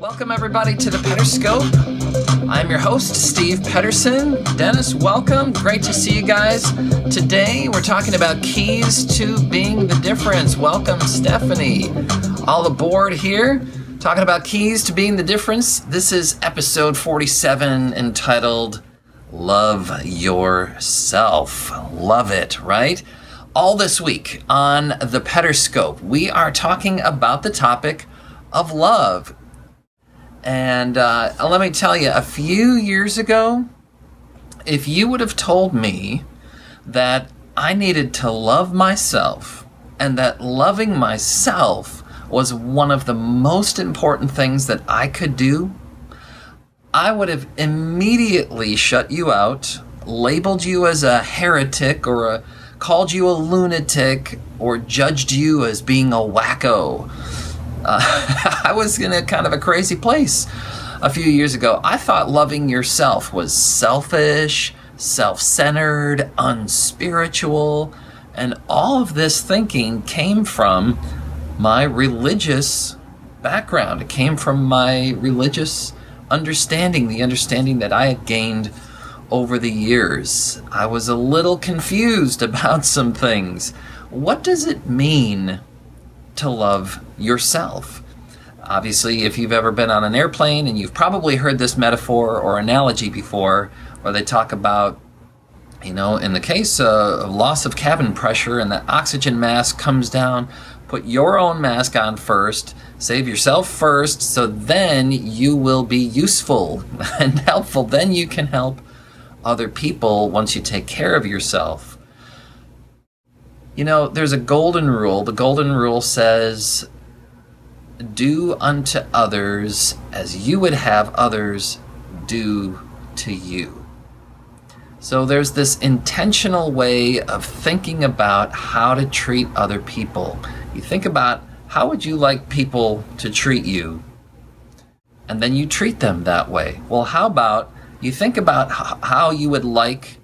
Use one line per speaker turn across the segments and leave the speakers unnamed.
Welcome everybody to the Pederscope. I'm your host, Steve Pederson. Dennis, welcome. Great to see you guys. Today we're talking about keys to being the difference. Welcome, Stephanie. All aboard here, talking about keys to being the difference. This is episode 47 entitled Love Yourself. Love it, right? All this week on the Pederscope, we are talking about the topic of love. And let me tell you, a few years ago, if you would have told me that I needed to love myself and that loving myself was one of the most important things that I could do, I would have immediately shut you out, labeled you as a heretic or called you a lunatic or judged you as being a wacko. I was in a kind of a crazy place a few years ago. I thought loving yourself was selfish, self-centered, unspiritual, and all of this thinking came from my religious background. It came from my religious understanding, the understanding that I had gained over the years. I was a little confused about some things. What does it mean to love yourself? Obviously, if you've ever been on an airplane and you've probably heard this metaphor or analogy before, where they talk about, in the case of loss of cabin pressure and the oxygen mask comes down, put your own mask on first, save yourself first, so then you will be useful and helpful. Then you can help other people once you take care of yourself. There's a golden rule. The golden rule says, do unto others as you would have others do to you. So there's this intentional way of thinking about how to treat other people. You think about, how would you like people to treat you? And then you treat them that way. Well, how about you think about how you would like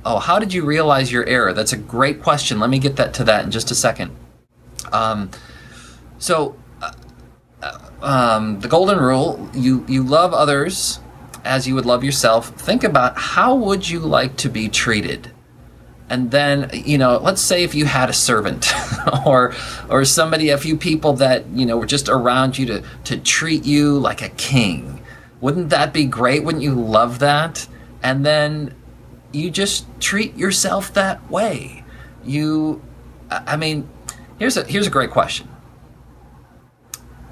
how did you realize your error? That's a great question. Let me get to that in just a second. The golden rule, you love others as you would love yourself. Think about, how would you like to be treated? And then, let's say if you had a servant or somebody, a few people that, were just around you to treat you like a king. Wouldn't that be great? Wouldn't you love that? And then you just treat yourself that way. Here's a great question.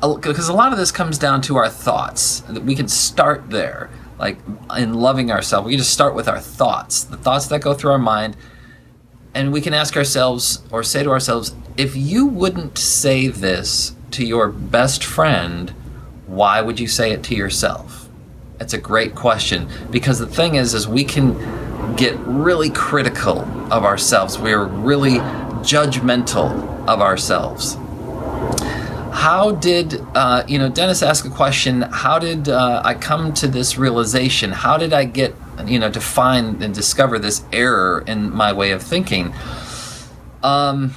Because a lot of this comes down to our thoughts. We can start there, like in loving ourselves. We just start with our thoughts, the thoughts that go through our mind. And we can ask ourselves or say to ourselves, if you wouldn't say this to your best friend, why would you say it to yourself? That's a great question, because the thing is we can get really critical of ourselves. We're really judgmental of ourselves. How did, Dennis asked a question, how did I come to this realization? How did I get, to find and discover this error in my way of thinking? Honestly,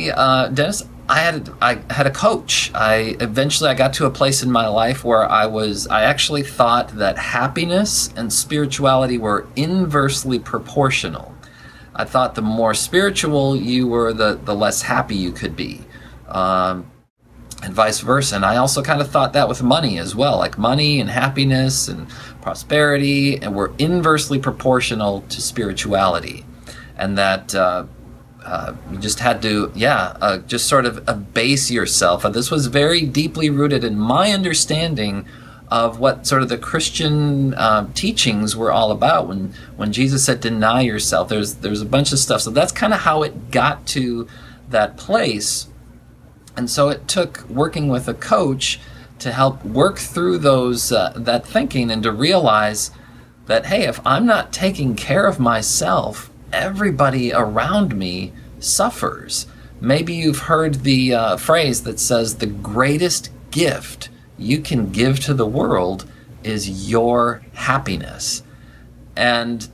Dennis, I had a coach. I got to a place in my life where I actually thought that happiness and spirituality were inversely proportional. I thought the more spiritual you were, the less happy you could be. And vice versa. And I also kind of thought that with money as well, like money and happiness and prosperity, and were inversely proportional to spirituality. And that you just had to, just sort of abase yourself. And this was very deeply rooted in my understanding of what sort of the Christian teachings were all about. When Jesus said, deny yourself, there's a bunch of stuff. So that's kind of how it got to that place. And so it took working with a coach to help work through those that thinking, and to realize that, hey, if I'm not taking care of myself, everybody around me suffers. Maybe you've heard the phrase that says the greatest gift you can give to the world is your happiness. And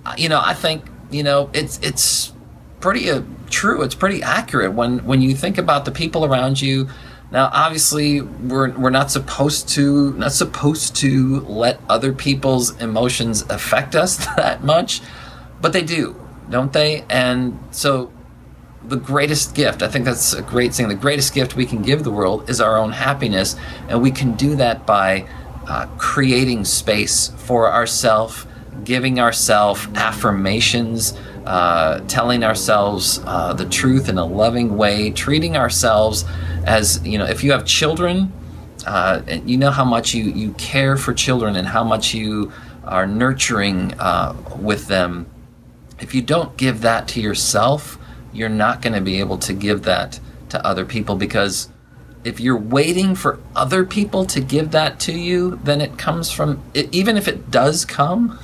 I think it's pretty true. It's pretty accurate when you think about the people around you Now, obviously, we're not supposed to let other people's emotions affect us that much, but they do, don't they? And so the greatest gift, I think that's a great thing, the greatest gift we can give the world is our own happiness, and we can do that by creating space for ourselves, giving ourselves affirmations, telling ourselves the truth in a loving way, treating ourselves as, if you have children, you know how much you care for children and how much you are nurturing with them. If you don't give that to yourself, you're not going to be able to give that to other people, because if you're waiting for other people to give that to you, then it comes from, even if it does come,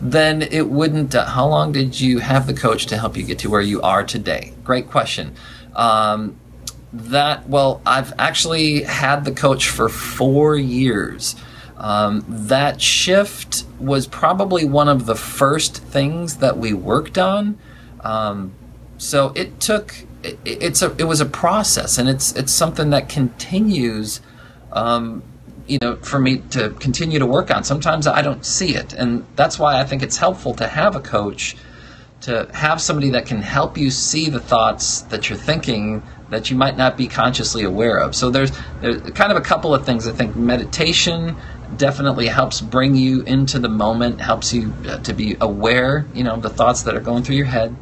then it wouldn't. How long did you have the coach to help you get to where you are today? Great question. I've actually had the coach for 4 years. That shift was probably one of the first things that we worked on. So it took. It was a process, and it's something that continues, for me to continue to work on. Sometimes I don't see it, and that's why I think it's helpful to have a coach, to have somebody that can help you see the thoughts that you're thinking that you might not be consciously aware of. So there's kind of a couple of things. I think meditation definitely helps bring you into the moment, helps you to be aware, the thoughts that are going through your head.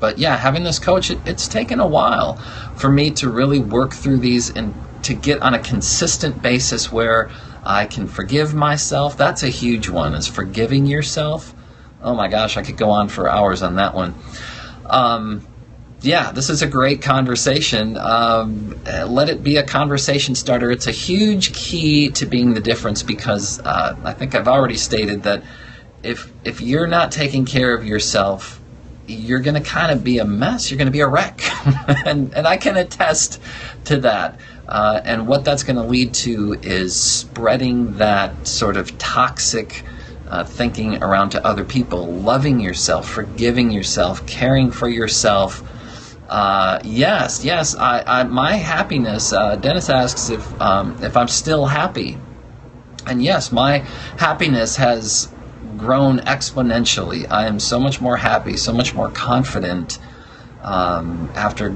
But yeah, having this coach, it's taken a while for me to really work through these and to get on a consistent basis where I can forgive myself. That's a huge one, is forgiving yourself. Oh my gosh, I could go on for hours on that one. This is a great conversation. Let it be a conversation starter. It's a huge key to being the difference, because I think I've already stated that if you're not taking care of yourself, you're going to kind of be a mess. You're going to be a wreck. and I can attest to that. And what that's going to lead to is spreading that sort of toxic thinking around to other people. Loving yourself, forgiving yourself, caring for yourself. Yes. My happiness. Dennis asks if I'm still happy. And yes, my happiness has grown exponentially. I am so much more happy, so much more confident after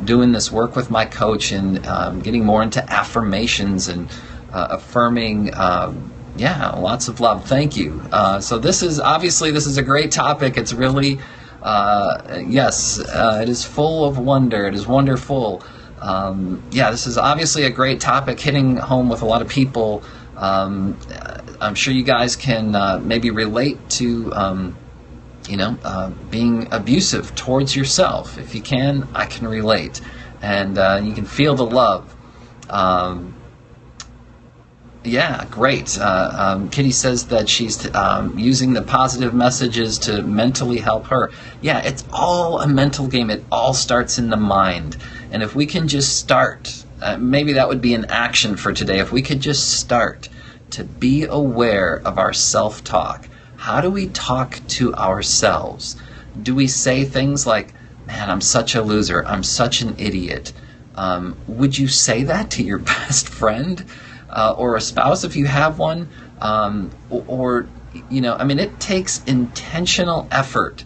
doing this work with my coach and getting more into affirmations and affirming. Lots of love. Thank you. So this is a great topic. It's really it is full of wonder. It is wonderful. This is obviously a great topic, hitting home with a lot of people. I'm sure you guys can maybe relate to, being abusive towards yourself. If you can, I can relate. And you can feel the love. Great. Kitty says that she's using the positive messages to mentally help her. Yeah, it's all a mental game. It all starts in the mind. And if we can just start, maybe that would be an action for today. If we could just start to be aware of our self-talk. How do we talk to ourselves? Do we say things like, man, I'm such a loser, I'm such an idiot? Would you say that to your best friend or a spouse if you have one? It takes intentional effort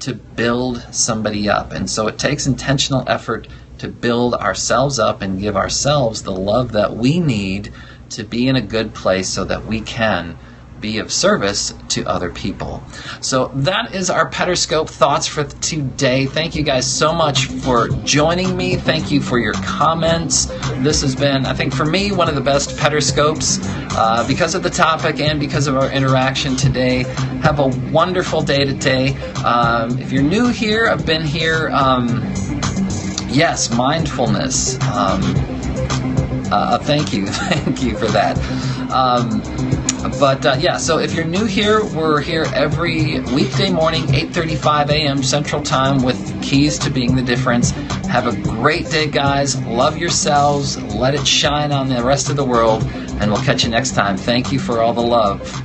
to build somebody up. And so it takes intentional effort to build ourselves up and give ourselves the love that we need to be in a good place so that we can be of service to other people. So that is our Pederscope thoughts for today. Thank you guys so much for joining me. Thank you for your comments. This has been, I think for me, one of the best Pederscopes because of the topic and because of our interaction today. Have a wonderful day today. If you're new here, I've been here. Yes, mindfulness. Thank you for that. So if you're new here, we're here every weekday morning, 8:35 a.m. Central Time with keys to being the difference. Have a great day, guys. Love yourselves. Let it shine on the rest of the world, and we'll catch you next time. Thank you for all the love.